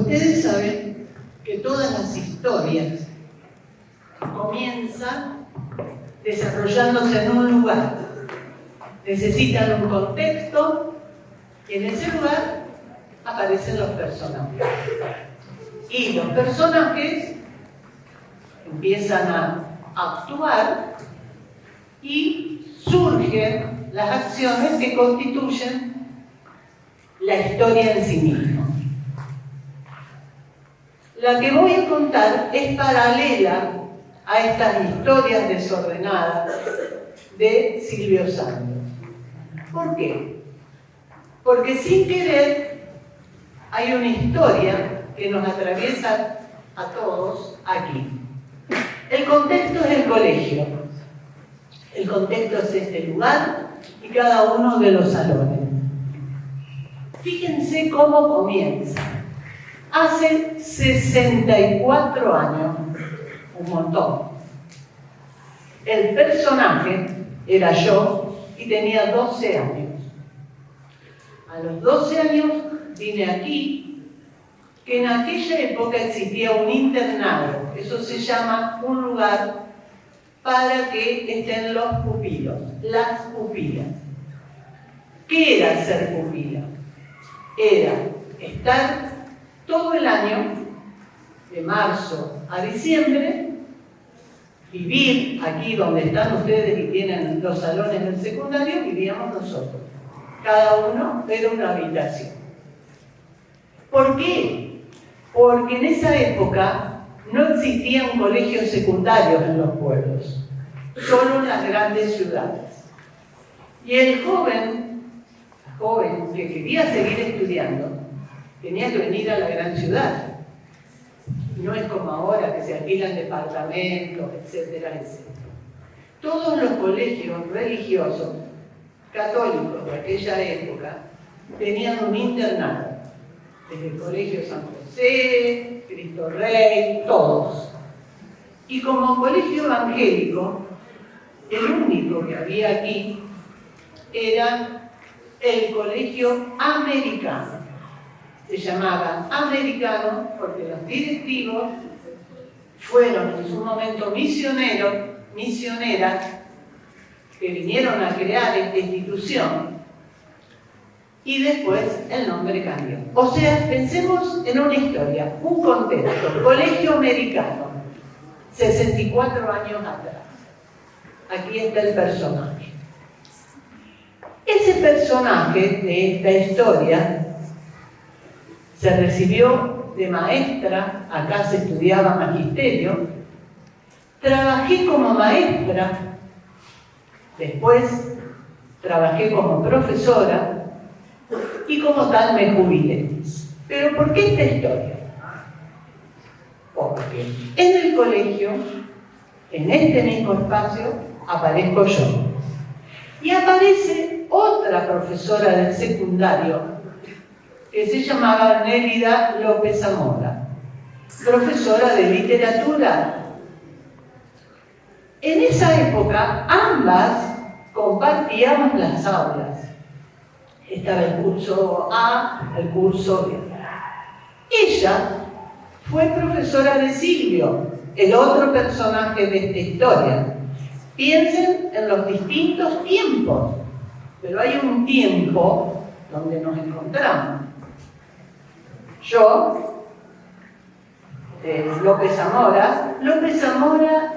Ustedes saben que todas las historias comienzan desarrollándose en un lugar. Necesitan un contexto y en ese lugar aparecen los personajes. Y los personajes empiezan a actuar y surgen las acciones que constituyen la historia en sí misma. La que voy a contar es paralela a estas historias desordenadas de Silvio Santos. ¿Por qué? Porque sin querer hay una historia que nos atraviesa a todos aquí. El contexto es el colegio. El contexto es este lugar y cada uno de los salones. Fíjense cómo comienza. Hace 64 años, un montón. El personaje era yo y tenía 12 años. A los 12 años vine aquí, que en aquella época existía un internado. Eso se llama un lugar para que estén los pupilos, las pupilas. ¿Qué era ser pupila? Era estar todo el año, de marzo a diciembre, vivir aquí donde están ustedes y tienen los salones del secundario, vivíamos nosotros. Cada uno era una habitación. ¿Por qué? Porque en esa época no existían colegios secundarios en los pueblos, solo en las grandes ciudades. Y el joven que quería seguir estudiando, tenía que venir a la gran ciudad. No es como ahora que se alquilan departamentos, etcétera, etcétera. Todos los colegios religiosos católicos de aquella época tenían un internado. Desde el Colegio San José, Cristo Rey, todos. Y como colegio evangélico, el único que había aquí era el colegio americano. Se llamaba americano porque los directivos fueron en su momento misioneras que vinieron a crear esta institución y después el nombre cambió. O sea, pensemos en una historia, un contexto, colegio americano, 64 años atrás. Aquí está el personaje. Ese personaje de esta historia se recibió de maestra, acá se estudiaba magisterio, trabajé como maestra, después trabajé como profesora y como tal me jubilé. ¿Pero por qué esta historia? Porque en el colegio, en este mismo espacio, aparezco yo. Y aparece otra profesora del secundario que se llamaba Nélida López Zamora, profesora de literatura. En esa época, ambas compartíamos las aulas. Estaba el curso A, el curso B. Ella fue profesora de Silvio, el otro personaje de esta historia. Piensen en los distintos tiempos, pero hay un tiempo donde nos encontramos. Yo, López Zamora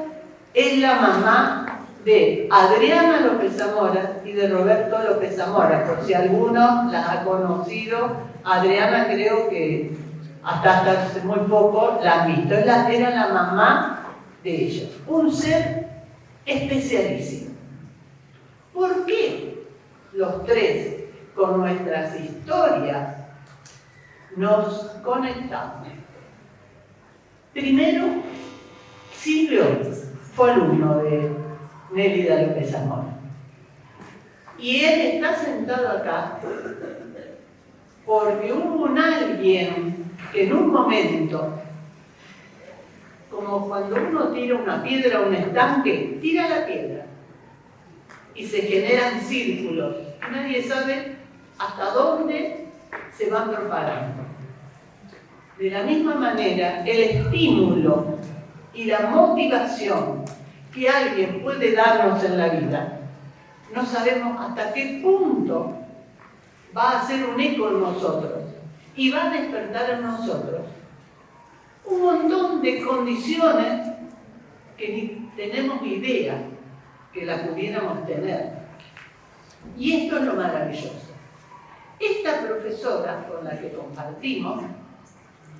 es la mamá de Adriana López Zamora y de Roberto López Zamora, por si alguno las ha conocido. Adriana creo que hasta hace muy poco la han visto. Era la mamá de ellos. Un ser especialísimo. ¿Por qué los tres, con nuestras historias, nos conectamos? Primero, Silvio fue alumno de Nélida López Zamora. Y él está sentado acá porque hubo alguien que en un momento, como cuando uno tira una piedra a un estanque, tira la piedra y se generan círculos. Nadie sabe hasta dónde se van propagando. De la misma manera, el estímulo y la motivación que alguien puede darnos en la vida, no sabemos hasta qué punto va a hacer un eco en nosotros y va a despertar en nosotros un montón de condiciones que ni tenemos idea que las pudiéramos tener. Y esto es lo maravilloso. Esta profesora con la que compartimos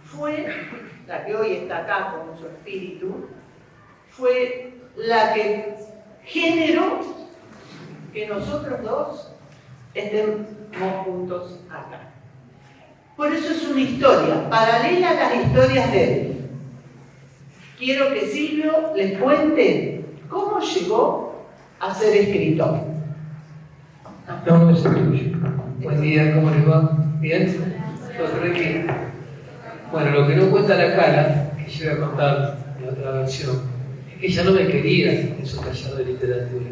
fue la que hoy está acá con su espíritu, fue la que generó que nosotros dos estemos juntos acá. Por eso es una historia paralela a las historias de él. Quiero que Silvio les cuente cómo llegó a ser escritor. No, es tuyo. Buen día, ¿cómo les va? ¿Bien? Yo creo que... Bueno, lo que no cuenta la cara, que yo voy a contar en otra versión, es que ella no me quería en su taller de literatura.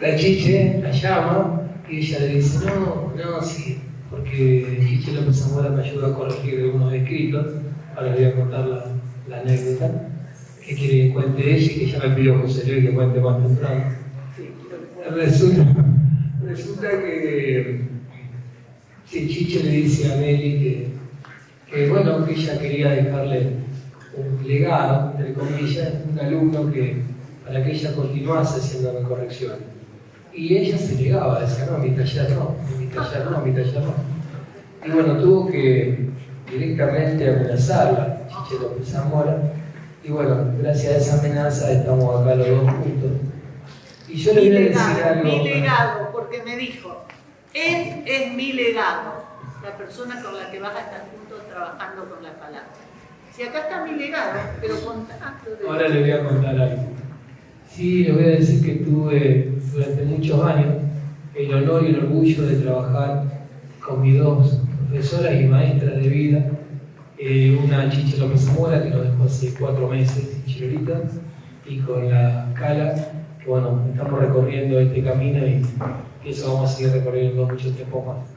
La Chiche la llama y ella le dice, no, sí, porque Chiche López Zamora me ayuda a corregir algunos escritos. Ahora les voy a contar la anécdota que quiere que cuente ella y que ella me pidió José Luis que cuente más temprano. Resulta que Chiche le dice a Nelly que bueno, que ella quería dejarle un legado, entre comillas, un alumno para que ella continuase haciendo correcciones. Y ella se negaba, decía, no, mi taller no. Y bueno, tuvo que directamente amenazarla, Chiche López Zamora. Y bueno, gracias a esa amenaza estamos acá los dos juntos. Y yo le voy a decir algo. Mi legado, porque me dijo, él es mi legado, la persona con la que vas a estar juntos trabajando con la palabra. Si acá está mi legado, pero contacto. Ahora le voy a contar algo. Sí, le voy a decir que tuve durante muchos años el honor y el orgullo de trabajar con mis dos profesoras y maestras de vida, una Chiche López Zamora, que nos dejó hace 4 meses, Chilorita, y con la Cala, que bueno, estamos recorriendo este camino y eso vamos a seguir recorriendo mucho tiempo más.